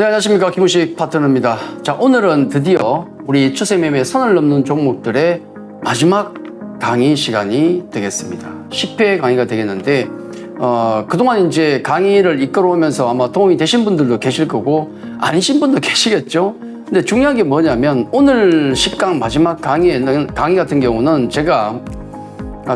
네, 안녕하십니까. 김우식 파트너입니다. 자, 오늘은 드디어 우리 추세매매 선을 넘는 종목들의 마지막 강의 시간이 되겠습니다. 10회 강의가 되겠는데, 그동안 이제 강의를 이끌어오면서 아마 도움이 되신 분들도 계실 거고, 아니신 분도 계시겠죠? 근데 중요한 게 뭐냐면, 오늘 10강 마지막 강의 같은 경우는 제가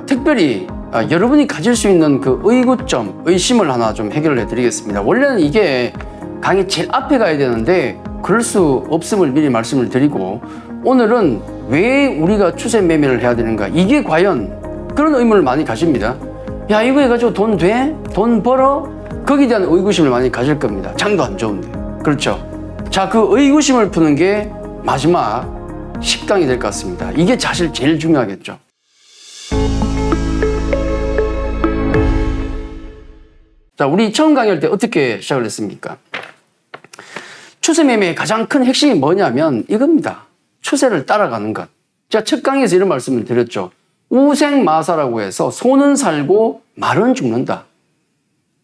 특별히 여러분이 가질 수 있는 그 의구점, 의심을 하나 좀 해결을 해드리겠습니다. 원래는 이게 강의 제일 앞에 가야 되는데 그럴 수 없음을 미리 말씀을 드리고, 오늘은 왜 우리가 추세 매매를 해야 되는가, 이게 과연 그런 의문을 많이 가집니다. 야, 이거 해가지고 돈 돼? 돈 벌어? 거기에 대한 의구심을 많이 가질 겁니다. 장도 안 좋은데. 그렇죠? 자, 그 의구심을 푸는 게 마지막 10강이 될 것 같습니다. 이게 사실 제일 중요하겠죠. 자, 우리 처음 강의할 때 어떻게 시작을 했습니까? 추세 매매의 가장 큰 핵심이 뭐냐면 이겁니다. 추세를 따라가는 것. 제가 첫 강의에서 이런 말씀을 드렸죠. 우생마사라고 해서 소는 살고 말은 죽는다.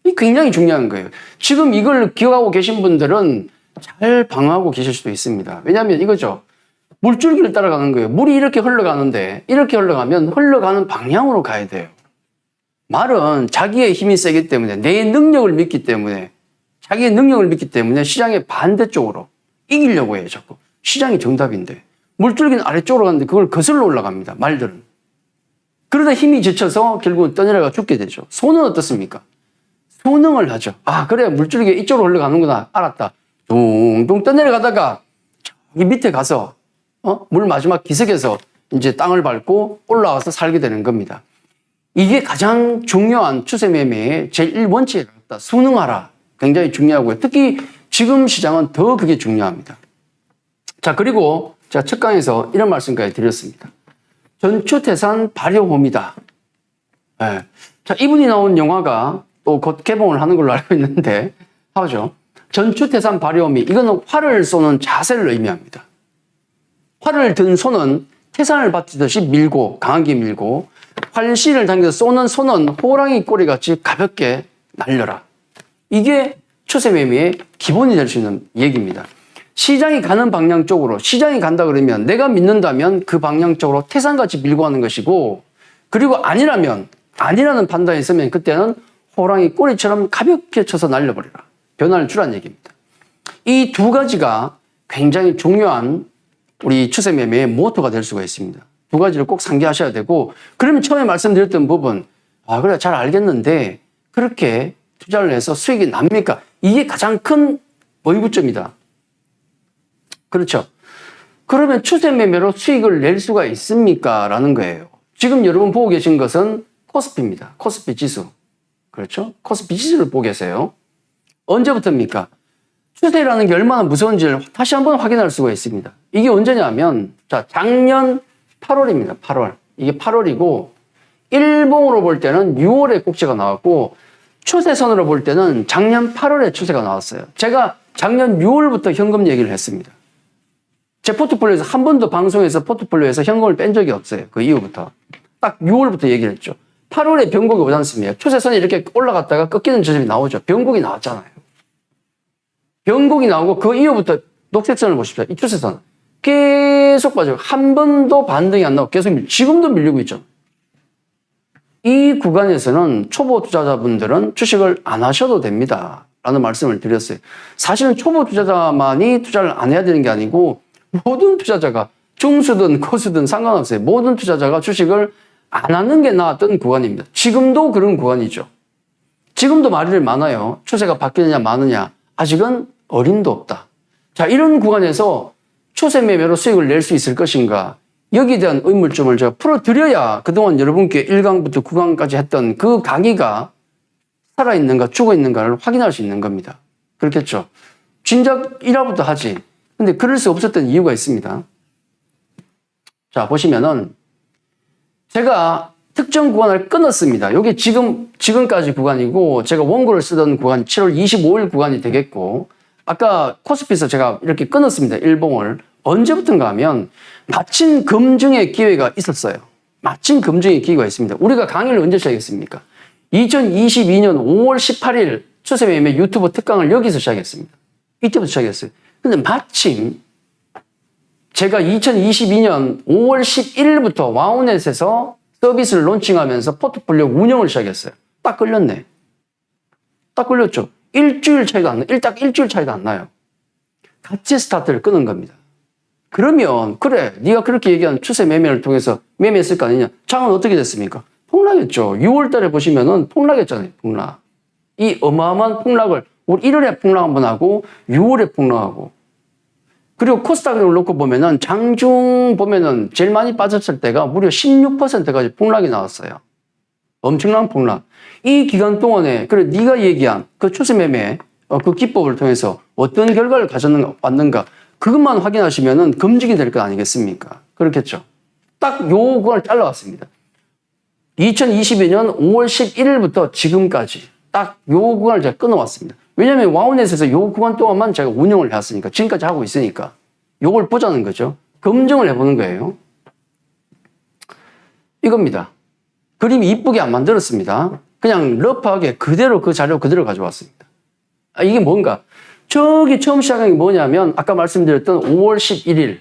이게 굉장히 중요한 거예요. 지금 이걸 기억하고 계신 분들은 잘 방어하고 계실 수도 있습니다. 왜냐하면 이거죠. 물줄기를 따라가는 거예요. 물이 이렇게 흘러가는데 이렇게 흘러가면 흘러가는 방향으로 가야 돼요. 말은 자기의 힘이 세기 때문에, 내 능력을 믿기 때문에, 자기의 능력을 믿기 때문에 시장의 반대쪽으로 이기려고 해요, 자꾸. 시장이 정답인데. 물줄기는 아래쪽으로 가는데 그걸 거슬러 올라갑니다, 말들은. 그러다 힘이 지쳐서 결국은 떠내려가 죽게 되죠. 소는 어떻습니까? 소능을 하죠. 아, 그래, 물줄기가 이쪽으로 흘러가는구나. 알았다. 둥둥 떠내려가다가 저기 밑에 가서, 물 마지막 기슭에서 이제 땅을 밟고 올라와서 살게 되는 겁니다. 이게 가장 중요한 추세 매매의 제1원칙에 가깝다. 순응하라. 굉장히 중요하고요. 특히 지금 시장은 더 그게 중요합니다. 자, 그리고 제가 첫 강에서 이런 말씀까지 드렸습니다. 전추태산 발효홈이다. 네. 자, 이분이 나온 영화가 또 곧 개봉을 하는 걸로 알고 있는데, 하죠. 전추태산 발효홈이, 이거는 활을 쏘는 자세를 의미합니다. 활을 든 손은 태산을 받치듯이 밀고, 강하게 밀고, 활실을 당겨서 쏘는 손은 호랑이 꼬리같이 가볍게 날려라. 이게 추세 매매의 기본이 될 수 있는 얘기입니다. 시장이 가는 방향 쪽으로, 시장이 간다 그러면 내가 믿는다면 그 방향 쪽으로 태산같이 밀고 가는 것이고, 그리고 아니라면, 아니라는 판단이 있으면 그때는 호랑이 꼬리처럼 가볍게 쳐서 날려버려라. 변화를 주라는 얘기입니다. 이 두 가지가 굉장히 중요한 우리 추세 매매의 모토가 될 수가 있습니다. 두 가지를 꼭 상기하셔야 되고, 그러면 처음에 말씀드렸던 부분, 아, 그래, 잘 알겠는데 그렇게 투자를 해서 수익이 납니까? 이게 가장 큰 의구점이다. 그렇죠? 그러면 추세 매매로 수익을 낼 수가 있습니까? 라는 거예요. 지금 여러분 보고 계신 것은 코스피입니다. 코스피 지수. 그렇죠? 코스피 지수를 보고 계세요. 언제부터입니까? 추세라는 게 얼마나 무서운지를 다시 한번 확인할 수가 있습니다. 이게 언제냐면, 자, 작년 8월입니다. 8월. 이게 8월이고, 일봉으로 볼 때는 6월에 꼭지가 나왔고, 추세선으로 볼 때는 작년 8월에 추세가 나왔어요. 제가 작년 6월부터 현금 얘기를 했습니다. 제 포트폴리오에서 한 번도 방송에서 포트폴리오에서 현금을 뺀 적이 없어요. 그 이후부터. 딱 6월부터 얘기를 했죠. 8월에 변곡이 오지 않습니까? 추세선이 이렇게 올라갔다가 꺾이는 지점이 나오죠. 변곡이 나왔잖아요. 변곡이 나오고 그 이후부터 녹색선을 보십시오. 이 추세선. 계속 빠져요. 한 번도 반등이 안 나오고 계속 지금도 밀리고 있죠. 이 구간에서는 초보 투자자분들은 주식을 안 하셔도 됩니다. 라는 말씀을 드렸어요. 사실은 초보 투자자만이 투자를 안 해야 되는 게 아니고, 모든 투자자가 중수든 고수든 상관없어요. 모든 투자자가 주식을 안 하는 게 나았던 구간입니다. 지금도 그런 구간이죠. 지금도 말이 많아요. 추세가 바뀌느냐 마느냐. 아직은 어림도 없다. 자, 이런 구간에서 추세 매매로 수익을 낼 수 있을 것인가? 여기에 대한 의문점을 제가 풀어드려야 그동안 여러분께 1강부터 9강까지 했던 그 강의가 살아있는가 죽어있는가를 확인할 수 있는 겁니다. 그렇겠죠? 진작 1화부터 하지. 근데 그럴 수 없었던 이유가 있습니다. 자, 보시면은 제가 특정 구간을 끊었습니다. 이게 지금까지 구간이고, 제가 원고를 쓰던 구간 7월 25일 구간이 되겠고, 아까 코스피에서 제가 이렇게 끊었습니다. 일봉을. 언제부턴가 하면 마침 검증의 기회가 있었어요. 마침 검증의 기회가 있습니다. 우리가 강의를 언제 시작했습니까? 2022년 5월 18일 추세매매 유튜브 특강을 여기서 시작했습니다. 이때부터 시작했어요. 근데 마침 제가 2022년 5월 11일부터 와우넷에서 서비스를 론칭하면서 포트폴리오 운영을 시작했어요. 딱 걸렸네. 딱 걸렸죠. 일주일 차이도 안 나요. 딱 일주일 차이도 안 나요. 같이 스타트를 끊은 겁니다. 그러면 그래 네가 그렇게 얘기한 추세 매매를 통해서 매매했을 거 아니냐. 장은 어떻게 됐습니까? 폭락했죠. 6월 달에 보시면은 폭락했잖아요. 폭락. 이 어마어마한 폭락을 우리 1월에 폭락 한번 하고 6월에 폭락하고 그리고 코스닥을 놓고 보면은 장중 보면은 제일 많이 빠졌을 때가 무려 16%까지 폭락이 나왔어요. 엄청난 폭락. 이 기간 동안에 그래 네가 얘기한 그 추세 매매 그 기법을 통해서 어떤 결과를 가져왔는가 그것만 확인하시면은 검증이 될 것 아니겠습니까? 그렇겠죠. 딱 요걸 잘라왔습니다. 2022년 5월 11일부터 지금까지 딱 요 구간을 제가 끊어왔습니다. 왜냐하면 와우넷에서 요 구간 동안만 제가 운영을 해왔으니까 지금까지 하고 있으니까 요걸 보자는 거죠. 검증을 해보는 거예요. 이겁니다. 그림이 이쁘게 안 만들었습니다. 그냥 러프하게 그대로 그 자료 그대로 가져왔습니다. 이게 뭔가 저기 처음 시작한 게 뭐냐면 아까 말씀드렸던 5월 11일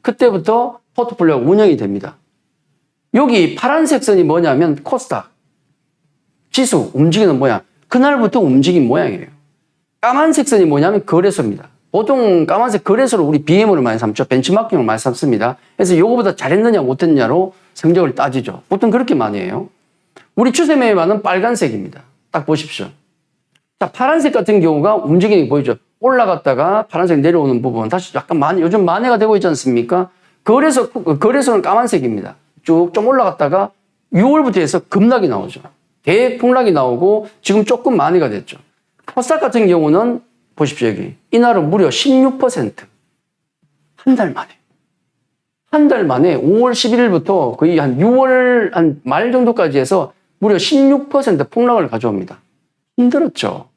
그때부터 포트폴리오가 운영이 됩니다. 여기 파란색 선이 뭐냐면 코스닥 지수 움직이는 모양 그날부터 움직인 모양이에요. 까만색 선이 뭐냐면 거래소입니다. 보통 까만색 거래소를 우리 BM으로 많이 삼죠. 벤치마킹으로 많이 삼습니다. 그래서 요거보다 잘했느냐 못했느냐로 성적을 따지죠. 보통 그렇게 많이 해요. 우리 추세 매매반은 빨간색입니다. 딱 보십시오. 자, 파란색 같은 경우가 움직임이 보이죠. 올라갔다가 파란색 내려오는 부분 다시 약간 요즘 만회가 되고 있지 않습니까? 거래소는 까만색입니다. 쭉 좀 올라갔다가 6월부터 해서 급락이 나오죠. 대폭락이 나오고 지금 조금 만회가 됐죠. 코스닥 같은 경우는 보십시오. 여기 이날은 무려 16% 한 달 만에 한 달 만에 5월 11일부터 거의 한 6월 한 말 정도까지 해서 무려 16% 폭락을 가져옵니다. 힘들었죠.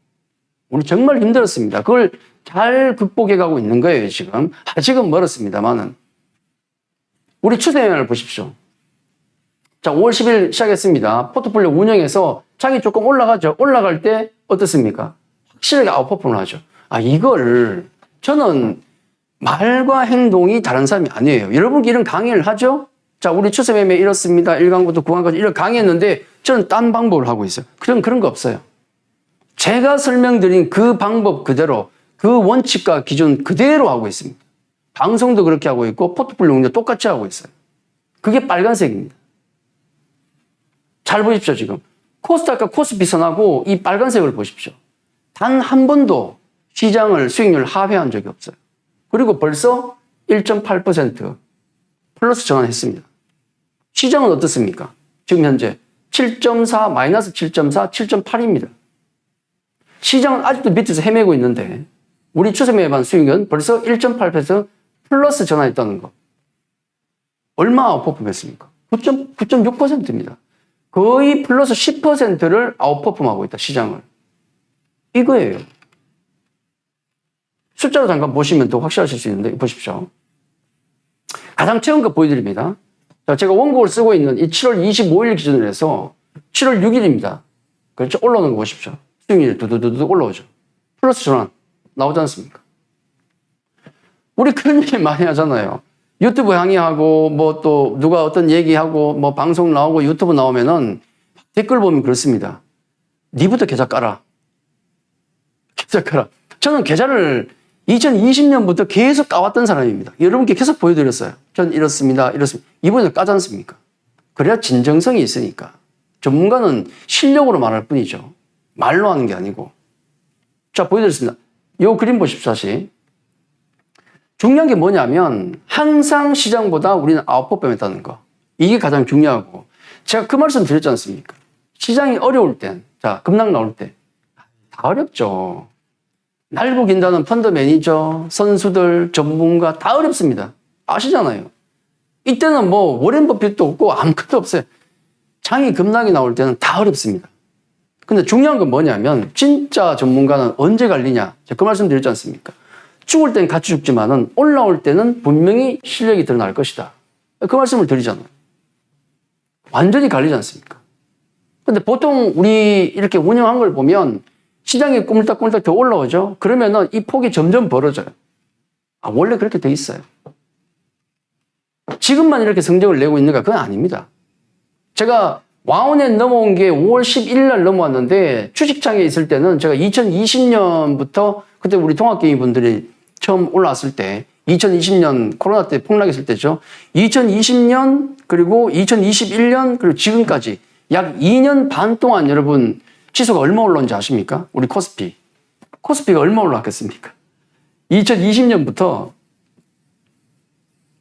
우리 정말 힘들었습니다. 그걸 잘 극복해 가고 있는 거예요. 지금 아직은 멀었습니다만은 우리 추세 매매를 보십시오. 자, 5월 10일 시작했습니다. 포트폴리오 운영해서 장이 조금 올라가죠. 올라갈 때 어떻습니까? 확실하게 아웃퍼폼을 하죠. 이걸 저는 말과 행동이 다른 사람이 아니에요. 여러분께 이런 강의를 하죠? 자, 우리 추세 매매 이렇습니다. 1강부터 9강까지 이런 강의했는데 저는 딴 방법을 하고 있어요. 그런 거 없어요. 제가 설명드린 그 방법 그대로 그 원칙과 기준 그대로 하고 있습니다. 방송도 그렇게 하고 있고 포트폴리오 운영 똑같이 하고 있어요. 그게 빨간색입니다. 잘 보십시오. 지금 코스닥과 코스피 선하고 이 빨간색을 보십시오. 단 한 번도 시장을 수익률 하회한 적이 없어요. 그리고 벌써 1.8% 플러스 전환했습니다. 시장은 어떻습니까? 지금 현재 7.4, 마이너스 7.4, 7.8입니다. 시장은 아직도 밑에서 헤매고 있는데 우리 추세 매매반 수익은 벌써 1.8% 플러스 전환했다는 거. 얼마 아웃퍼폼했습니까? 9.6%입니다. 거의 플러스 10%를 아웃퍼폼하고 있다, 시장을. 이거예요. 숫자로 잠깐 보시면 더 확실하실 수 있는데, 보십시오. 가장 최근 거 보여드립니다. 자, 제가 원곡을 쓰고 있는 이 7월 25일 기준으로 해서 7월 6일입니다. 그렇죠? 올라오는 거 보십시오. 수익률이 두두두두 올라오죠. 플러스 전환 나오지 않습니까? 우리 그런 얘기 많이 하잖아요. 유튜브 강의하고 뭐 또 누가 어떤 얘기하고 뭐 방송 나오고 유튜브 나오면은 댓글 보면 그렇습니다. 니부터 계좌 깔아. 계좌 깔아. 저는 계좌를 2020년부터 계속 까왔던 사람입니다. 여러분께 계속 보여드렸어요. 전 이렇습니다. 이번에 까지 않습니까? 그래야 진정성이 있으니까. 전문가는 실력으로 말할 뿐이죠. 말로 하는 게 아니고. 자, 보여드렸습니다. 이 그림 보십시오, 다시. 중요한 게 뭐냐면 항상 시장보다 우리는 아웃퍼폼했다는 거. 이게 가장 중요하고 제가 그 말씀 드렸지 않습니까? 시장이 어려울 땐, 자, 급락 나올 때 다 어렵죠. 날고 긴다는 펀드 매니저, 선수들, 전문가 다 어렵습니다. 아시잖아요. 이때는 뭐 워렌 버핏도 없고 아무것도 없어요. 장이 급락이 나올 때는 다 어렵습니다. 근데 중요한 건 뭐냐면 진짜 전문가는 언제 갈리냐. 제가 그 말씀 드렸지 않습니까? 죽을 땐 같이 죽지만은 올라올 때는 분명히 실력이 드러날 것이다. 그 말씀을 드리잖아요. 완전히 갈리지 않습니까? 근데 보통 우리 이렇게 운영한 걸 보면 시장이 꼬물딱꼬물딱 더 올라오죠. 그러면은 이 폭이 점점 벌어져요. 원래 그렇게 돼 있어요. 지금만 이렇게 성적을 내고 있는가? 그건 아닙니다. 제가 와운에 넘어온 게 5월 11일 날 넘어왔는데 주식창에 있을 때는 제가 2020년부터 그때 우리 동학개미 분들이 처음 올라왔을 때 2020년 코로나 때 폭락했을 때죠. 2020년 그리고 2021년 그리고 지금까지 약 2년 반 동안 여러분 지수가 얼마 올라온지 아십니까? 우리 코스피. 코스피가 얼마 올라왔겠습니까? 2020년부터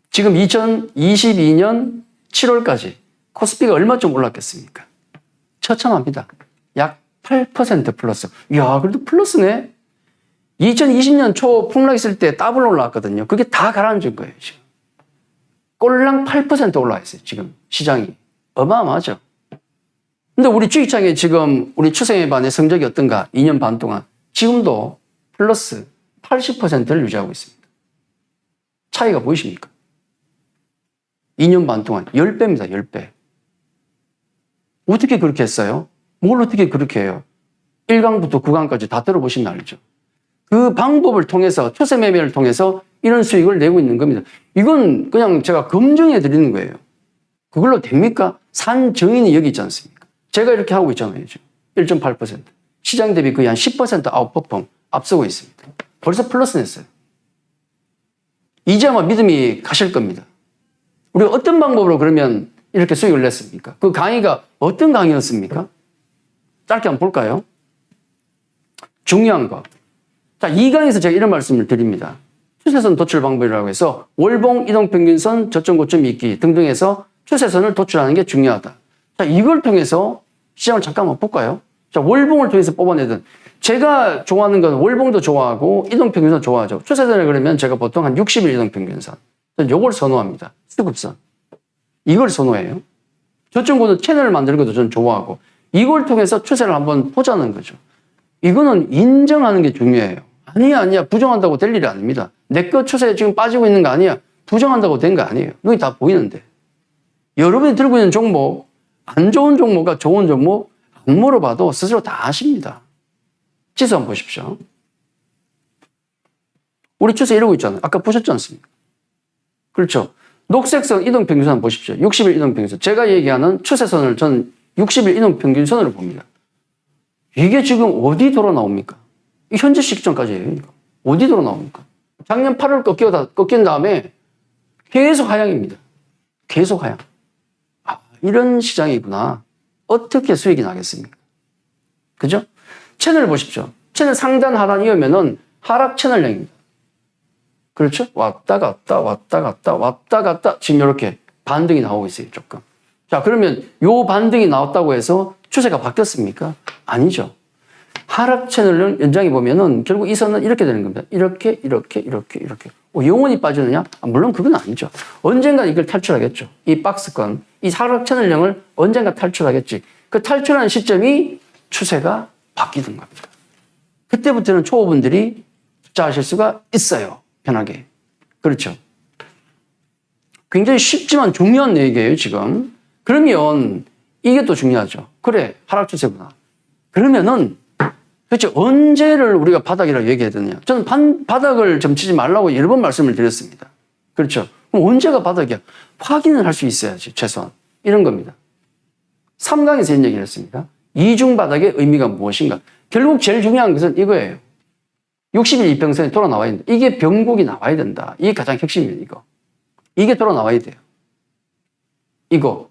지금 2022년 7월까지 코스피가 얼마쯤 올랐겠습니까? 처참합니다. 약 8% 플러스. 이야, 그래도 플러스네. 2020년 초 폭락했을 때 더블 올라왔거든요. 그게 다 가라앉은 거예요, 지금. 꼴랑 8% 올라와 있어요, 지금 시장이. 어마어마하죠. 근데 우리 주식창에 지금 우리 추세에 반의 성적이 어떤가? 2년 반 동안. 지금도 플러스 80%를 유지하고 있습니다. 차이가 보이십니까? 2년 반 동안 10배입니다, 10배. 어떻게 그렇게 했어요? 뭘 어떻게 그렇게 해요? 1강부터 9강까지 다 들어보시면 알죠. 그 방법을 통해서, 추세 매매를 통해서 이런 수익을 내고 있는 겁니다. 이건 그냥 제가 검증해 드리는 거예요. 그걸로 됩니까? 산 정인이 여기 있지 않습니까? 제가 이렇게 하고 있잖아요, 지금. 1.8%. 시장 대비 거의 한 10% 아웃퍼폼 앞서고 있습니다. 벌써 플러스 냈어요. 이제 아마 믿음이 가실 겁니다. 우리가 어떤 방법으로 그러면 이렇게 수익을 냈습니까? 그 강의가 어떤 강의였습니까? 짧게 한번 볼까요? 중요한 거. 자, 이 강의에서 제가 이런 말씀을 드립니다. 추세선 도출 방법이라고 해서 월봉, 이동평균선, 저점, 고점 있기 등등 해서 추세선을 도출하는 게 중요하다. 자, 이걸 통해서 시장을 잠깐만 볼까요? 자, 월봉을 통해서 뽑아내든 제가 좋아하는 건 월봉도 좋아하고 이동평균선 좋아하죠. 추세선을 그러면 제가 보통 한 60일 이동평균선. 저는 이걸 선호합니다. 수급선. 이걸 선호해요. 저점 고점 채널을 만드는 것도 저는 좋아하고 이걸 통해서 추세를 한번 보자는 거죠. 이거는 인정하는 게 중요해요. 아니야. 부정한다고 될 일이 아닙니다. 내 거 추세에 지금 빠지고 있는 거 아니야. 부정한다고 된 거 아니에요. 눈이 다 보이는데. 여러분이 들고 있는 종목, 안 좋은 종목과 좋은 종목 안 물어봐도 스스로 다 아십니다. 지수 한번 보십시오. 우리 추세 이러고 있잖아요. 아까 보셨지 않습니까? 그렇죠. 녹색선 이동평균선 한번 보십시오. 60일 이동평균선. 제가 얘기하는 추세선을 저는 60일 이동평균선으로 봅니다. 이게 지금 어디 돌아 나옵니까? 현재 시점까지예요. 이거. 어디 돌아 나옵니까? 작년 8월 꺾인 다음에 계속 하향입니다. 계속 하향. 이런 시장이구나. 어떻게 수익이 나겠습니까? 그죠? 채널 보십시오. 채널 상단 하단 이으면은 하락 채널형입니다. 그렇죠? 왔다 갔다 지금 이렇게 반등이 나오고 있어요, 조금. 자, 그러면 요 반등이 나왔다고 해서 추세가 바뀌었습니까? 아니죠. 하락 채널을 연장해 보면은 결국 이 선은 이렇게 되는 겁니다. 이렇게. 영원히 빠지느냐? 물론 그건 아니죠. 언젠가 이걸 탈출하겠죠. 이 박스권, 이 하락 채널형을 언젠가 탈출하겠지. 그 탈출하는 시점이 추세가 바뀌는 겁니다. 그때부터는 초보분들이 투자하실 수가 있어요. 편하게. 그렇죠. 굉장히 쉽지만 중요한 얘기예요, 지금. 그러면 이게 또 중요하죠. 그래, 하락 추세구나. 그러면은 도대체 언제를 우리가 바닥이라고 얘기해야 되느냐. 저는 바닥을 점치지 말라고 여러 번 말씀을 드렸습니다. 그렇죠. 그럼 언제가 바닥이야? 확인을 할 수 있어야지, 최소한. 이런 겁니다. 3강에서 이런 얘기를 했습니다. 이중 바닥의 의미가 무엇인가. 결국 제일 중요한 것은 이거예요. 60일 이평선이 돌아 나와야 된다. 이게 변곡이 나와야 된다. 이게 가장 핵심이에요, 이거. 이게 돌아 나와야 돼요. 이거.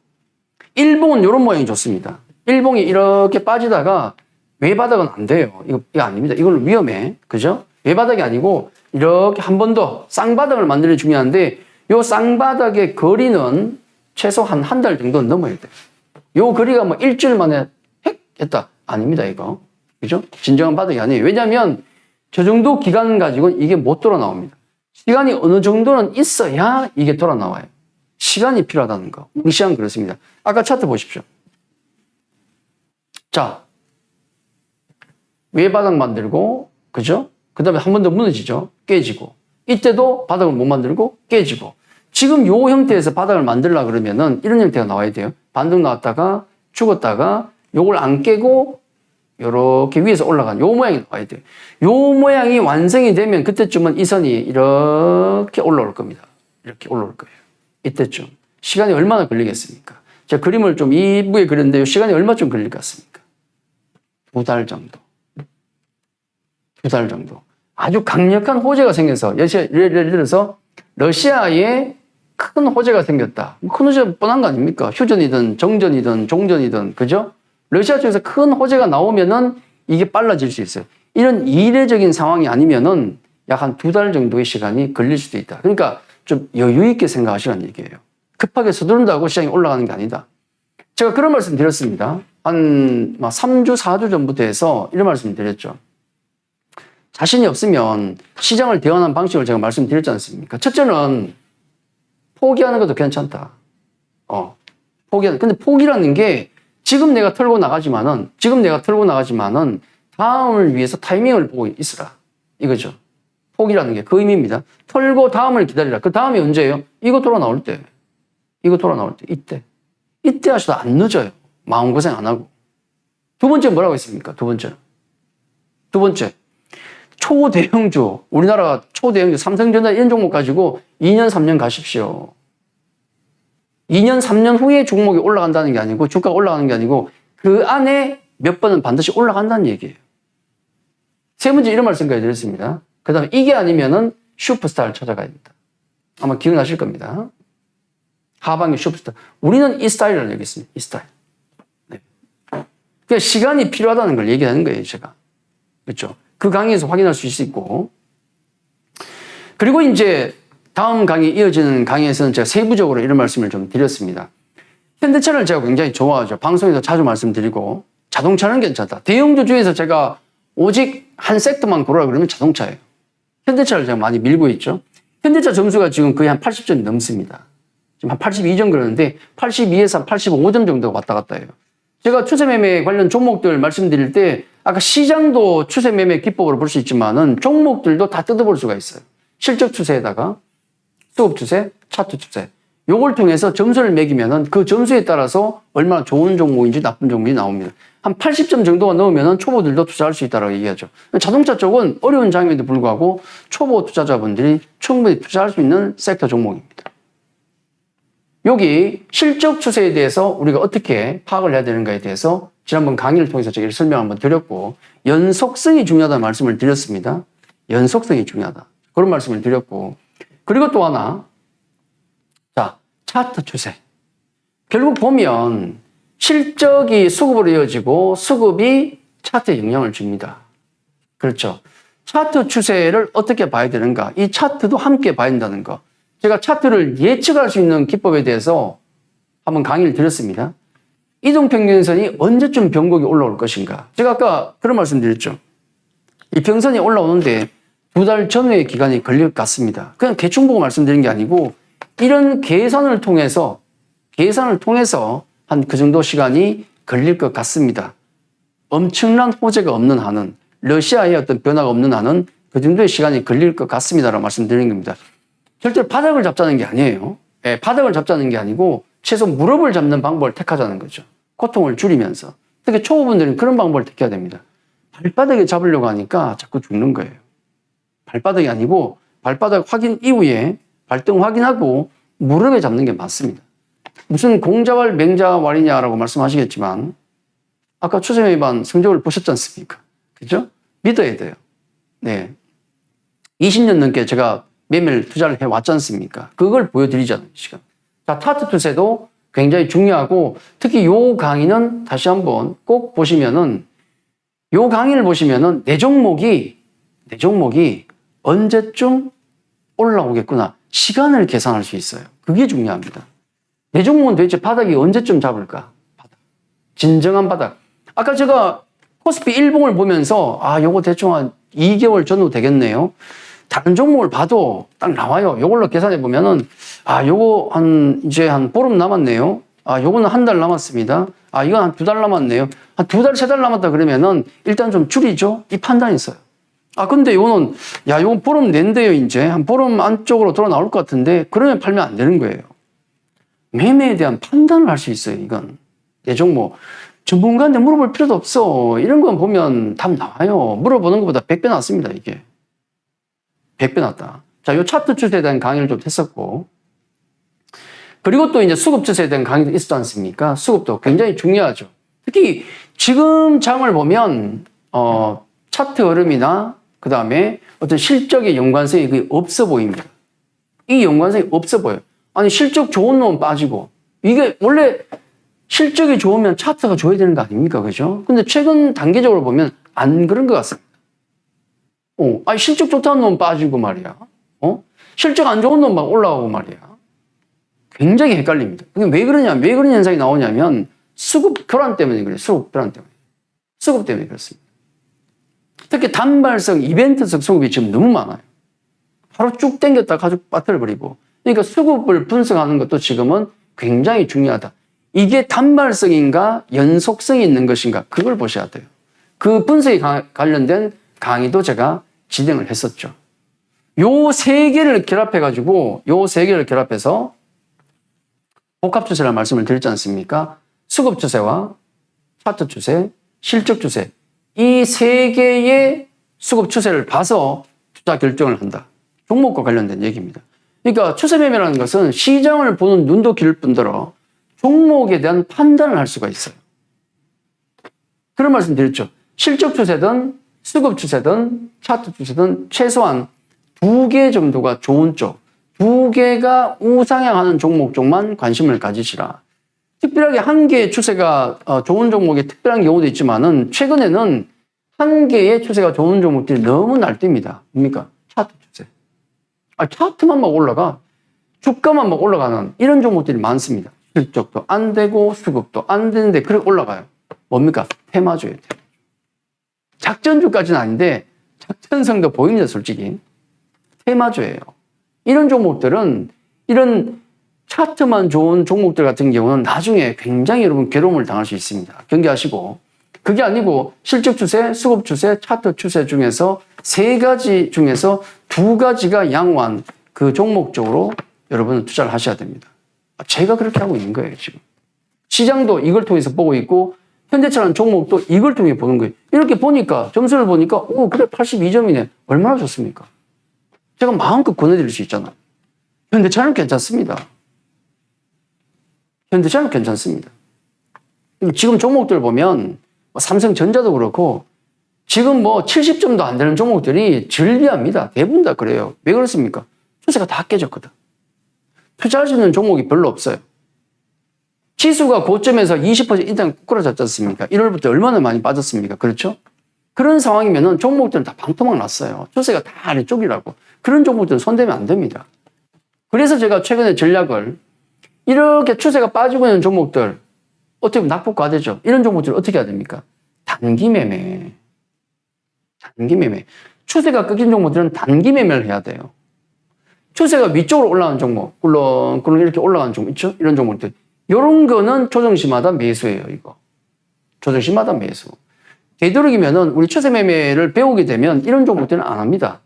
일봉은 이런 모양이 좋습니다. 일봉이 이렇게 빠지다가 외바닥은 안 돼요. 이거 아닙니다. 이건 위험해. 그죠? 외바닥이 아니고 이렇게 한 번 더 쌍바닥을 만드는 게 중요한데 요 쌍바닥의 거리는 최소한 한 달 정도는 넘어야 돼요. 요 거리가 뭐 일주일 만에 획 했다. 아닙니다, 이거. 그죠? 진정한 바닥이 아니에요. 왜냐하면 저 정도 기간 가지고는 이게 못 돌아 나옵니다. 시간이 어느 정도는 있어야 이게 돌아 나와요. 시간이 필요하다는 거. 우리 시간 그렇습니다. 아까 차트 보십시오. 자, 외바닥 만들고, 그죠? 그 다음에 한 번 더 무너지죠? 깨지고. 이때도 바닥을 못 만들고 깨지고. 지금 요 형태에서 바닥을 만들려고 그러면은 이런 형태가 나와야 돼요. 반등 나왔다가 죽었다가 요걸 안 깨고 이렇게 위에서 올라간 요 모양이 나와야 돼요. 요 모양이 완성이 되면 그때쯤은 이 선이 이렇게 올라올 겁니다. 이렇게 올라올 거예요. 이때쯤. 시간이 얼마나 걸리겠습니까? 제가 그림을 좀 이쁘게 그렸는데 시간이 얼마쯤 걸릴 것 같습니까? 2달 정도. 2달 정도. 아주 강력한 호재가 생겨서, 예를 들어서 러시아에 큰 호재가 생겼다. 큰 호재가 뻔한 거 아닙니까? 휴전이든 정전이든 종전이든, 그죠? 러시아 쪽에서 큰 호재가 나오면은 이게 빨라질 수 있어요. 이런 이례적인 상황이 아니면은 약 한 2달 정도의 시간이 걸릴 수도 있다. 그러니까 좀 여유 있게 생각하시라는 얘기예요. 급하게 서두른다고 시장이 올라가는 게 아니다. 제가 그런 말씀 드렸습니다. 한 3주, 4주 전부터 해서 이런 말씀 드렸죠. 자신이 없으면 시장을 대응하는 방식을 제가 말씀드렸지 않습니까? 첫째는 포기하는 것도 괜찮다. 포기하는. 근데 포기라는 게 지금 내가 털고 나가지만은 다음을 위해서 타이밍을 보고 있으라. 이거죠. 포기라는 게 그 의미입니다. 털고 다음을 기다리라. 그 다음이 언제예요? 이거 돌아 나올 때. 이때. 이때 하셔도 안 늦어요. 마음고생 안 하고. 두 번째 뭐라고 했습니까? 두 번째. 초대형주. 우리나라 초대형주, 삼성전자 이런 종목 가지고 2년, 3년 가십시오. 2년, 3년 후에 종목이 올라간다는 게 아니고, 주가가 올라가는 게 아니고, 그 안에 몇 번은 반드시 올라간다는 얘기예요. 세 번째 이런 말씀까지 드렸습니다. 그 다음에 이게 아니면은 슈퍼스타를 찾아가야 된다. 아마 기억나실 겁니다. 하반기 슈퍼스타. 우리는 이 스타일을 얘기했습니다. 이 스타일. 네. 그러니까 시간이 필요하다는 걸 얘기하는 거예요, 제가. 그렇죠? 그 강의에서 확인할 수 있고. 그리고 이제 다음 강의 이어지는 강의에서는 제가 세부적으로 이런 말씀을 좀 드렸습니다. 현대차를 제가 굉장히 좋아하죠. 방송에서 자주 말씀드리고 자동차는 괜찮다. 대형주 중에서 제가 오직 한 섹터만 고르라 그러면 자동차예요. 현대차를 제가 많이 밀고 있죠. 현대차 점수가 지금 거의 한 80점이 넘습니다. 지금 한 82점 그러는데 82에서 한 85점 정도가 왔다 갔다 해요. 제가 추세매매 관련 종목들 말씀드릴 때 아까 시장도 추세매매 기법으로 볼 수 있지만은 종목들도 다 뜯어볼 수가 있어요. 실적 추세에다가 수급 추세, 차트 추세. 요걸 통해서 점수를 매기면은 그 점수에 따라서 얼마나 좋은 종목인지 나쁜 종목이 나옵니다. 한 80점 정도가 넘으면은 초보들도 투자할 수 있다고 얘기하죠. 자동차 쪽은 어려운 장면에도 불구하고 초보 투자자분들이 충분히 투자할 수 있는 섹터 종목입니다. 여기 실적 추세에 대해서 우리가 어떻게 파악을 해야 되는가에 대해서 지난번 강의를 통해서 제가 설명 한번 드렸고, 연속성이 중요하다는 말씀을 드렸습니다. 연속성이 중요하다. 그런 말씀을 드렸고, 그리고 또 하나, 자, 차트 추세. 결국 보면 실적이 수급으로 이어지고 수급이 차트에 영향을 줍니다. 그렇죠. 차트 추세를 어떻게 봐야 되는가? 이 차트도 함께 봐야 된다는 거. 제가 차트를 예측할 수 있는 기법에 대해서 한번 강의를 드렸습니다. 이동평균선이 언제쯤 변곡이 올라올 것인가? 제가 아까 그런 말씀 드렸죠. 이 평선이 올라오는데 2달 전후의 기간이 걸릴 것 같습니다. 그냥 대충 보고 말씀드린 게 아니고 이런 계산을 통해서 한 그 정도 시간이 걸릴 것 같습니다. 엄청난 호재가 없는 한은, 러시아의 어떤 변화가 없는 한은 그 정도의 시간이 걸릴 것 같습니다라고 말씀드리는 겁니다. 절대로 바닥을 잡자는 게 아니에요. 예, 바닥을 잡자는 게 아니고 최소 무릎을 잡는 방법을 택하자는 거죠. 고통을 줄이면서. 특히 초보분들은 그런 방법을 택해야 됩니다. 발바닥에 잡으려고 하니까 자꾸 죽는 거예요. 발바닥이 아니고 발바닥 확인 이후에 발등 확인하고 무릎에 잡는 게 맞습니다. 무슨 공자왈 맹자왈이냐라고 말씀하시겠지만 아까 추세매매반 성적을 보셨지 않습니까? 그죠? 믿어야 돼요. 네. 20년 넘게 제가 매매를 투자를 해왔지 않습니까? 그걸 보여드리자는 시간. 자, 차트 추세도 굉장히 중요하고 특히 요 강의는 다시 한번 꼭 보시면은 요 강의를 보시면은 내 종목이 언제쯤 올라오겠구나. 시간을 계산할 수 있어요. 그게 중요합니다. 내 종목은 도대체 바닥이 언제쯤 잡을까? 바닥. 진정한 바닥. 아까 제가 코스피 일봉을 보면서 요거 대충 한 2개월 전후 되겠네요. 다른 종목을 봐도 딱 나와요. 요걸로 계산해 보면은 요거 이제 한 보름 남았네요. 요거는 한 달 남았습니다. 이건 한 2달 남았네요. 한 2달, 3달 남았다 그러면은 일단 좀 줄이죠. 이 판단이 있어요. 근데 요거는 요건 보름 낸대요. 이제 한 보름 안쪽으로 돌아 나올 것 같은데 그러면 팔면 안 되는 거예요. 매매에 대한 판단을 할 수 있어요. 이건 내 종목. 전문가한테 물어볼 필요도 없어. 이런 건 보면 답 나와요. 물어보는 것보다 100배 낫습니다, 이게. 100배 낫다. 자, 요 차트 추세에 대한 강의를 좀 했었고. 그리고 또 이제 수급 추세에 대한 강의도 있었지 않습니까? 수급도 굉장히 중요하죠. 특히 지금 장을 보면, 차트 흐름이나 그 다음에 어떤 실적의 연관성이 거의 없어 보입니다. 이 연관성이 없어 보여요. 아니, 실적 좋은 놈은 빠지고, 이게 원래 실적이 좋으면 차트가 좋아야 되는 거 아닙니까? 그죠? 근데 최근 단계적으로 보면 안 그런 것 같습니다. 아니, 실적 좋다는 놈은 빠지고 말이야. 실적 안 좋은 놈만 올라가고 말이야. 굉장히 헷갈립니다. 왜 그러냐, 왜 그런 현상이 나오냐면 수급 교란 때문에 그래요. 수급 교란 때문에. 수급 때문에 그렇습니다. 특히 단발성, 이벤트성 수급이 지금 너무 많아요. 바로 쭉 당겼다 가지고 빠뜨려버리고. 그러니까 수급을 분석하는 것도 지금은 굉장히 중요하다. 이게 단발성인가 연속성이 있는 것인가 그걸 보셔야 돼요. 그 분석에 관련된 강의도 제가 진행을 했었죠. 요 세 개를 결합해가지고 요 세 개를 결합해서 복합 추세라는 말씀을 드렸지 않습니까? 수급 추세와 차트 추세, 실적 추세 이 세 개의 수급 추세를 봐서 투자 결정을 한다. 종목과 관련된 얘기입니다. 그러니까 추세 매매라는 것은 시장을 보는 눈도 길 뿐더러 종목에 대한 판단을 할 수가 있어요. 그런 말씀 드렸죠. 실적 추세든 수급 추세든 차트 추세든 최소한 2개 정도가 좋은 쪽, 2개가 우상향하는 종목 쪽만 관심을 가지시라. 특별하게 한 개의 추세가 좋은 종목에 특별한 경우도 있지만은 최근에는 한 개의 추세가 좋은 종목들이 너무 날뜁니다. 뭡니까? 차트 추세. 차트만 막 올라가. 주가만 막 올라가는 이런 종목들이 많습니다. 실적도 안 되고 수급도 안 되는데 그렇게 올라가요. 뭡니까? 테마주예요. 작전주까지는 아닌데 작전성도 보입니다. 솔직히. 테마주예요. 이런 종목들은 이런 차트만 좋은 종목들 같은 경우는 나중에 굉장히 여러분 괴로움을 당할 수 있습니다. 경계하시고 그게 아니고 실적 추세, 수급 추세, 차트 추세 중에서 3가지 중에서 2가지가 양호한 그 종목 쪽으로 여러분은 투자를 하셔야 됩니다. 제가 그렇게 하고 있는 거예요, 지금. 시장도 이걸 통해서 보고 있고, 현대차라는 종목도 이걸 통해 보는 거예요. 이렇게 보니까, 점수를 보니까, 그래, 82점이네. 얼마나 좋습니까? 제가 마음껏 권해드릴 수 있잖아요. 현대차는 괜찮습니다. 현대차는 괜찮습니다. 지금 종목들 보면, 삼성전자도 그렇고, 지금 70점도 안 되는 종목들이 즐비합니다. 대부분 다 그래요. 왜 그렇습니까? 추세가 다 깨졌거든. 투자할 수 있는 종목이 별로 없어요. 지수가 고점에서 20% 일단 꾸꾸라졌지 않습니까? 1월부터 얼마나 많이 빠졌습니까? 그렇죠? 그런 상황이면은 종목들은 다 방토막 났어요. 추세가 다 아래쪽이라고. 그런 종목들은 손대면 안 됩니다. 그래서 제가 최근에 전략을 이렇게 추세가 빠지고 있는 종목들 어떻게 보면 낙폭과대죠. 이런 종목들을 어떻게 해야 됩니까? 단기 매매. 단기 매매. 추세가 꺾인 종목들은 단기 매매를 해야 돼요. 추세가 위쪽으로 올라가는 종목, 꿀렁꿀렁 이렇게 올라가는 종목 있죠? 이런 종목들. 이런 거는 조정시마다 매수예요, 이거. 조정시마다 매수. 되도록이면은 우리 추세 매매를 배우게 되면 이런 종목들은 안 합니다.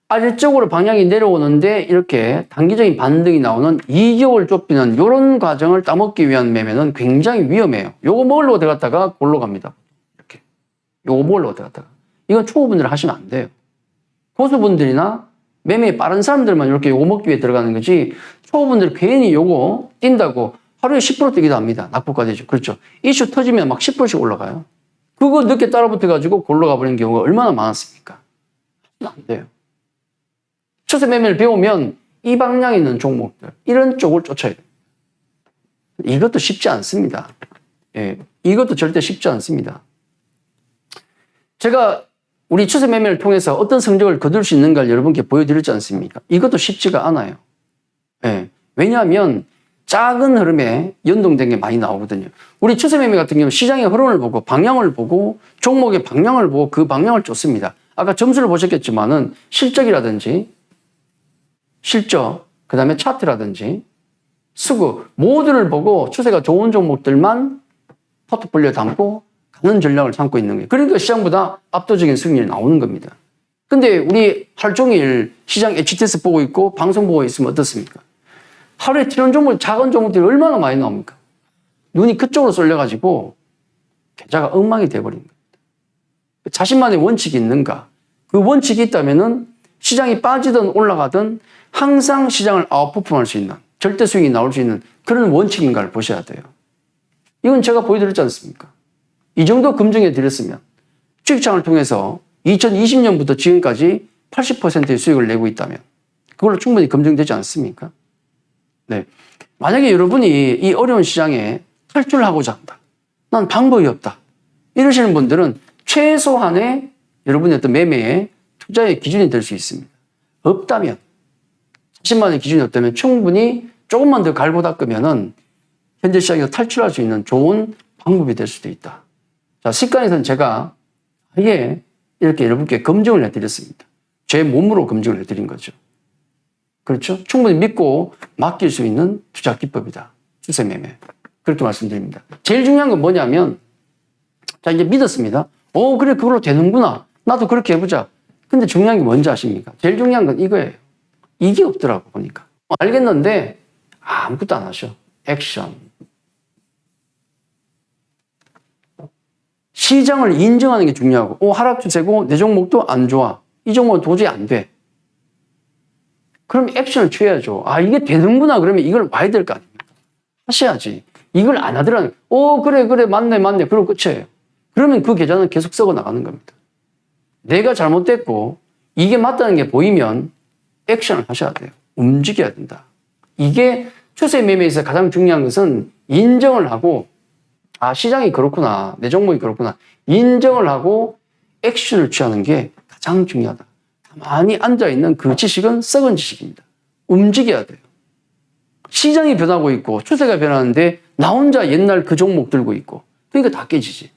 아래쪽으로 방향이 내려오는데 이렇게 단기적인 반등이 나오는 2개월 좁히는 이런 과정을 따먹기 위한 매매는 굉장히 위험해요. 요거 먹으려고 들어갔다가 골로 갑니다. 이렇게. 요거 먹으려고 들어갔다가. 이건 초보분들 하시면 안 돼요. 고수분들이나 매매에 빠른 사람들만 이렇게 요거 먹기 위해 들어가는 거지 초보분들 괜히 요거 뛴다고 하루에 10% 뛰기도 합니다. 낙폭과대죠. 그렇죠. 이슈 터지면 막 10%씩 올라가요. 그거 늦게 따라붙어가지고 골로 가버리는 경우가 얼마나 많았습니까? 안 돼요. 추세 매매를 배우면 이 방향에 있는 종목들 이런 쪽을 쫓아야 돼요. 이것도 쉽지 않습니다. 예, 이것도 절대 쉽지 않습니다. 제가 우리 추세 매매를 통해서 어떤 성적을 거둘 수 있는가를 여러분께 보여드렸지 않습니까? 이것도 쉽지가 않아요. 예. 왜냐하면 작은 흐름에 연동된 게 많이 나오거든요. 우리 추세 매매 같은 경우는 시장의 흐름을 보고 방향을 보고 종목의 방향을 보고 그 방향을 쫓습니다. 아까 점수를 보셨겠지만은 실적이라든지 실적, 그 다음에 차트라든지 수급 모두를 보고 추세가 좋은 종목들만 포트폴리오에 담고 가는 전략을 삼고 있는 거예요. 그러니까 시장보다 압도적인 수익률이 나오는 겁니다. 근데 우리 하루 종일 시장 HTS 보고 있고 방송 보고 있으면 어떻습니까? 하루에 튀는 종목, 작은 종목들이 얼마나 많이 나옵니까? 눈이 그쪽으로 쏠려가지고 계좌가 엉망이 돼버린 겁니다. 자신만의 원칙이 있는가? 그 원칙이 있다면은 시장이 빠지든 올라가든 항상 시장을 아웃퍼폼할 수 있는, 절대 수익이 나올 수 있는 그런 원칙인가를 보셔야 돼요. 이건 제가 보여드렸지 않습니까? 이 정도 검증해 드렸으면 주식창을 통해서 2020년부터 지금까지 80%의 수익을 내고 있다면 그걸로 충분히 검증되지 않습니까? 네. 만약에 여러분이 이 어려운 시장에 탈출하고자 한다. 난 방법이 없다. 이러시는 분들은 최소한의 여러분의 어떤 매매의 투자의 기준이 될 수 있습니다. 없다면, 자신만의 기준이 없다면 충분히 조금만 더 갈고 닦으면은 현재 시장에서 탈출할 수 있는 좋은 방법이 될 수도 있다. 자, 습관에서는 제가 아예 이렇게 여러분께 검증을 해드렸습니다. 제 몸으로 검증을 해드린 거죠. 그렇죠? 충분히 믿고 맡길 수 있는 투자 기법이다. 추세 매매. 그렇게 말씀드립니다. 제일 중요한 건 뭐냐면, 자, 이제 믿었습니다. 그래, 그걸로 되는구나. 나도 그렇게 해보자. 근데 중요한 게 뭔지 아십니까? 제일 중요한 건 이거예요. 이게 없더라고, 보니까. 알겠는데, 아무것도 안 하셔. 액션. 시장을 인정하는 게 중요하고, 하락 추세고, 내 종목도 안 좋아. 이 종목은 도저히 안 돼. 그럼 액션을 취해야죠. 이게 되는구나. 그러면 이걸 와야 될 거 아닙니까? 하셔야지. 이걸 안 하더라는, 그래, 맞네. 그럼 끝이에요. 그러면 그 계좌는 계속 썩어 나가는 겁니다. 내가 잘못됐고, 이게 맞다는 게 보이면 액션을 하셔야 돼요. 움직여야 된다. 이게 추세 매매에서 가장 중요한 것은 인정을 하고, 시장이 그렇구나. 내 종목이 그렇구나. 인정을 하고 액션을 취하는 게 가장 중요하다. 가만히 앉아있는 그 지식은 썩은 지식입니다. 움직여야 돼요. 시장이 변하고 있고 추세가 변하는데 나 혼자 옛날 그 종목 들고 있고 그러니까 다 깨지지.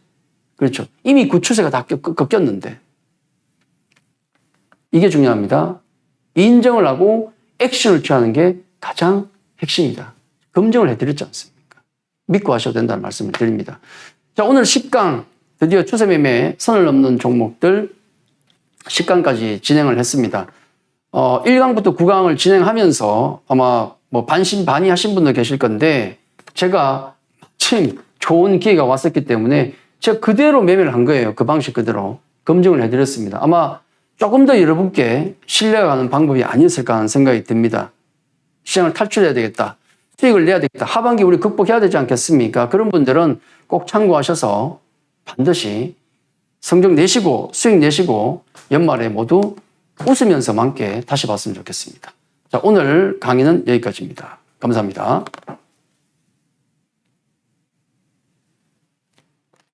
그렇죠. 이미 그 추세가 다 꺾였는데 이게 중요합니다. 인정을 하고 액션을 취하는 게 가장 핵심이다. 검증을 해드렸지 않습니까? 믿고 하셔도 된다는 말씀을 드립니다. 자, 오늘 10강 드디어 추세 매매 선을 넘는 종목들 10강까지 진행을 했습니다. 1강부터 9강을 진행하면서 아마 반신반의 하신 분도 계실 건데 제가 마침 좋은 기회가 왔었기 때문에 제가 그대로 매매를 한 거예요. 그 방식 그대로 검증을 해드렸습니다. 아마 조금 더 여러분께 신뢰가 가는 방법이 아니었을까 하는 생각이 듭니다. 시장을 탈출해야 되겠다. 수익을 내야 되겠다. 하반기 우리 극복해야 되지 않겠습니까? 그런 분들은 꼭 참고하셔서 반드시 성적 내시고 수익 내시고 연말에 모두 웃으면서 함께 다시 봤으면 좋겠습니다. 자, 오늘 강의는 여기까지입니다. 감사합니다.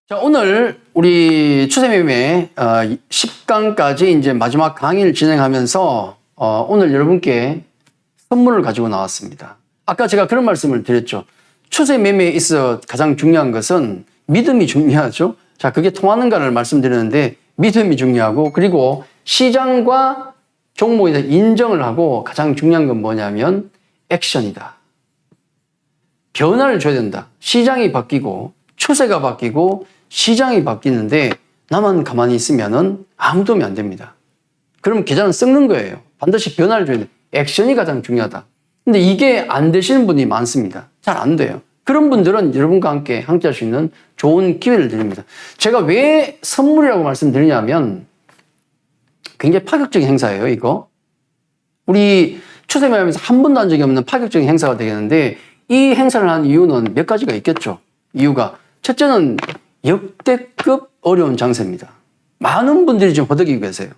자, 오늘 우리 추세매매 10강까지 이제 마지막 강의를 진행하면서 오늘 여러분께 선물을 가지고 나왔습니다. 아까 제가 그런 말씀을 드렸죠. 추세매매에 있어 가장 중요한 것은 믿음이 중요하죠. 자, 그게 통하는가를 말씀드렸는데 믿음이 중요하고 그리고 시장과 종목에 대해서 인정을 하고 가장 중요한 건 뭐냐면 액션이다. 변화를 줘야 된다. 시장이 바뀌고 추세가 바뀌고 시장이 바뀌는데 나만 가만히 있으면은 아무 도움이 안 됩니다. 그럼 계좌는 썩는 거예요. 반드시 변화를 줘야 돼. 액션이 가장 중요하다. 근데 이게 안 되시는 분이 많습니다. 잘 안 돼요. 그런 분들은 여러분과 함께 할 수 있는 좋은 기회를 드립니다. 제가 왜 선물이라고 말씀드리냐면 굉장히 파격적인 행사예요, 이거. 우리 추세매매하면서 한 번도 한 적이 없는 파격적인 행사가 되겠는데 이 행사를 한 이유는 몇 가지가 있겠죠. 이유가 첫째는 역대급 어려운 장세입니다. 많은 분들이 지금 허덕이고 계세요.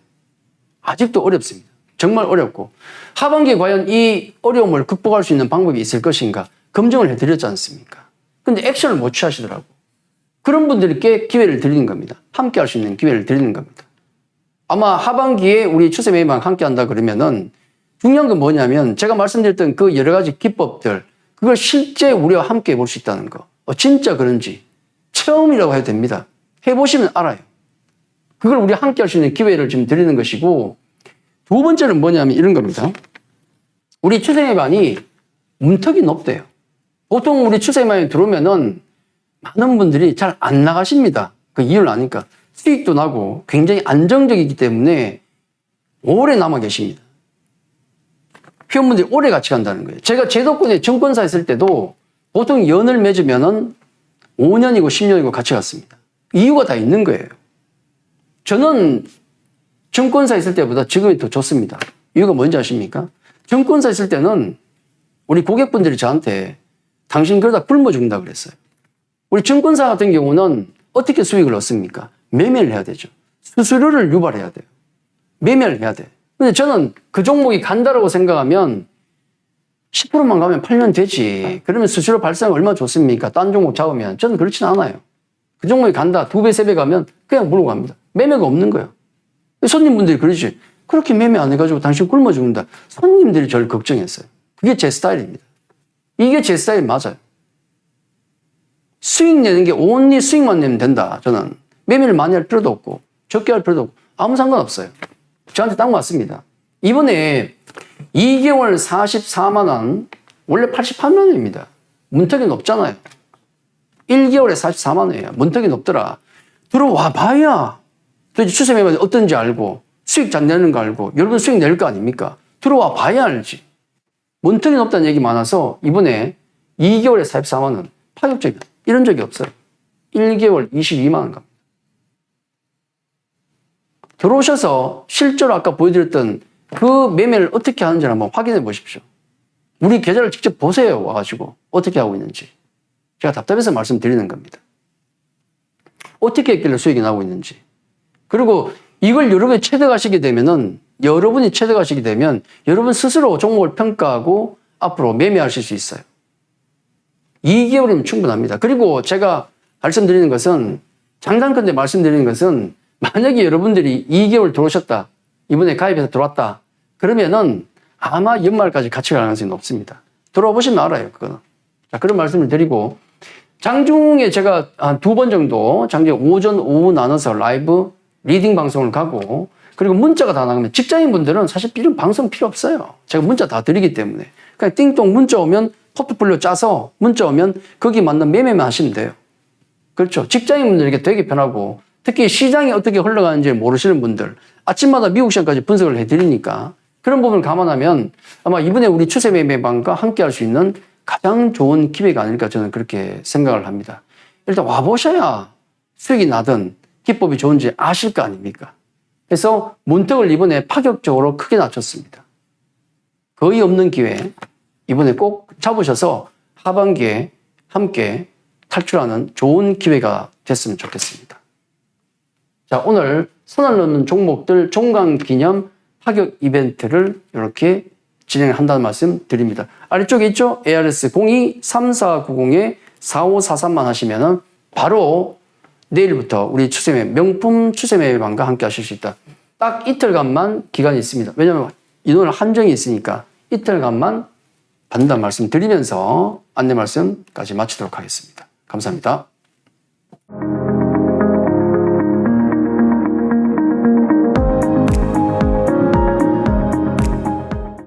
아직도 어렵습니다. 정말 어렵고 하반기에 과연 이 어려움을 극복할 수 있는 방법이 있을 것인가 검증을 해드렸지 않습니까? 근데 액션을 못 취하시더라고. 그런 분들께 기회를 드리는 겁니다. 함께 할 수 있는 기회를 드리는 겁니다. 아마 하반기에 우리 추세 매매만 함께 한다 그러면은 중요한 건 뭐냐면 제가 말씀드렸던 그 여러 가지 기법들 그걸 실제 우리와 함께 해볼 수 있다는 거. 진짜 그런지 체험이라고 해도 됩니다. 해보시면 알아요. 그걸 우리 함께 할 수 있는 기회를 지금 드리는 것이고 두 번째는 뭐냐면 이런 겁니다. 우리 추세 매매반이 문턱이 높대요. 보통 우리 추세 매매반에 들어오면은 많은 분들이 잘 안 나가십니다. 그 이유를 아니까. 수익도 나고 굉장히 안정적이기 때문에 오래 남아 계십니다. 회원분들이 오래 같이 간다는 거예요. 제가 제도권에 증권사 있을 때도 보통 연을 맺으면은 5년이고 10년이고 같이 갔습니다. 이유가 다 있는 거예요. 저는 증권사 있을 때보다 지금이 더 좋습니다. 이유가 뭔지 아십니까? 증권사 있을 때는 우리 고객분들이 저한테 당신 그러다 굶어 죽는다 그랬어요. 우리 증권사 같은 경우는 어떻게 수익을 얻습니까? 매매를 해야 되죠. 수수료를 유발해야 돼요. 매매를 해야 돼요. 근데 저는 그 종목이 간다라고 생각하면 10%만 가면 8년 되지. 그러면 수수료 발생 얼마나 좋습니까? 딴 종목 잡으면. 저는 그렇진 않아요. 그 종목이 간다. 2배, 3배 가면 그냥 물고 갑니다. 매매가 없는 거예요. 손님분들이 그러지. 그렇게 매매 안 해가지고 당신 굶어 죽는다. 손님들이 저를 걱정했어요. 그게 제 스타일입니다. 이게 제 스타일 맞아요. 수익 내는 게 온리 수익만 내면 된다. 저는 매매를 많이 할 필요도 없고 적게 할 필요도 없고 아무 상관없어요. 저한테 딱 맞습니다. 이번에 2개월 44만 원, 원래 88만 원입니다. 문턱이 높잖아요. 1개월에 44만 원이에요. 문턱이 높더라. 들어와 봐야 도대체 추세 매매가 어떤지 알고 수익 잘 내는 거 알고 여러분 수익 낼 거 아닙니까? 들어와 봐야 알지. 문턱이 높다는 얘기 많아서 이번에 2개월에 44만 원 파격적이야. 이런 적이 없어요. 1개월 22만 원 갑니다. 들어오셔서 실제로 아까 보여드렸던 그 매매를 어떻게 하는지 한번 확인해 보십시오. 우리 계좌를 직접 보세요. 와가지고 어떻게 하고 있는지. 제가 답답해서 말씀드리는 겁니다. 어떻게 했길래 수익이 나고 있는지. 그리고 이걸 여러분이 체득하시게 되면은 여러분 스스로 종목을 평가하고 앞으로 매매하실 수 있어요. 2개월이면 충분합니다. 그리고 제가 말씀드리는 것은 장단컨대 말씀드리는 것은 만약에 여러분들이 2개월 들어오셨다. 이번에 가입해서 들어왔다. 그러면은 아마 연말까지 같이 갈 가능성이 높습니다. 들어와 보시면 알아요. 그거는. 자, 그런 말씀을 드리고 장중에 제가 한 2번 정도 장중에 오전, 오후 나눠서 라이브 리딩 방송을 가고 그리고 문자가 다 나가면 직장인분들은 사실 이런 방송 필요 없어요. 제가 문자 다 드리기 때문에. 그냥 띵동 문자 오면 포트폴리오 짜서 문자 오면 거기 맞는 매매만 하시면 돼요. 그렇죠. 직장인분들에게 되게 편하고 특히 시장이 어떻게 흘러가는지 모르시는 분들 아침마다 미국 시장까지 분석을 해드리니까 그런 부분을 감안하면 아마 이번에 우리 추세 매매방과 함께 할 수 있는 가장 좋은 기회가 아닐까 저는 그렇게 생각을 합니다. 일단 와보셔야 수익이 나든 기법이 좋은지 아실 거 아닙니까? 그래서 문턱을 이번에 파격적으로 크게 낮췄습니다. 거의 없는 기회 이번에 꼭 잡으셔서 하반기에 함께 탈출하는 좋은 기회가 됐으면 좋겠습니다. 자, 오늘 선을 넘는 종목들 종강 기념 파격 이벤트를 이렇게 진행한다는 말씀 드립니다. 아래쪽에 있죠? ARS 02-3490-4543만 하시면은 바로 내일부터 우리 추세매, 명품 추세매방과 함께 하실 수 있다. 딱 이틀간만 기간이 있습니다. 왜냐하면 인원 한정이 있으니까 이틀간만 받는다는 말씀 드리면서 안내 말씀까지 마치도록 하겠습니다. 감사합니다.